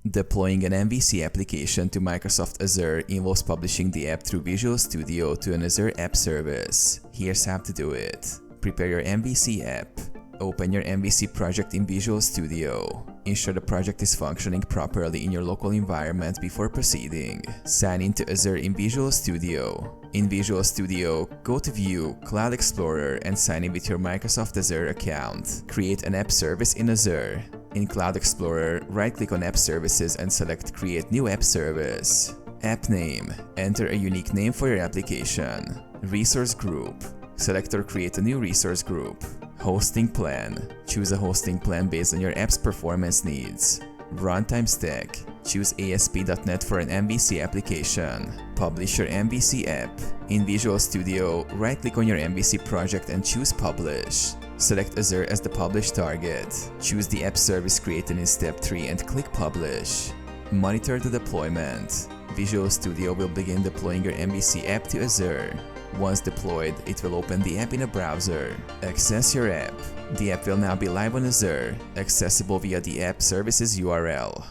Deploying an MVC application to Microsoft Azure involves publishing the app through Visual Studio to an Azure App Service. Here's how to do it. Prepare your MVC app. Open your MVC project in Visual Studio. Ensure the project is functioning properly in your local environment before proceeding. Sign into Azure in Visual Studio. In Visual Studio, go to View, Cloud Explorer, and sign in with your Microsoft Azure account. Create an app service in Azure. In Cloud Explorer, right-click on App Services and select Create New App Service. App name. Enter a unique name for your application. Resource group. Select or create a new resource group. Hosting plan. Choose a hosting plan based on your app's performance needs. Runtime stack. Choose ASP.NET for an MVC application. Publish your MVC app. In Visual Studio, right-click on your MVC project and choose Publish. Select Azure as the publish target. Choose the app service created in step 3 and click Publish. Monitor the deployment. Visual Studio will begin deploying your MVC app to Azure. Once deployed, it will open the app in a browser. Access your app. The app will now be live on Azure, accessible via the App Services URL.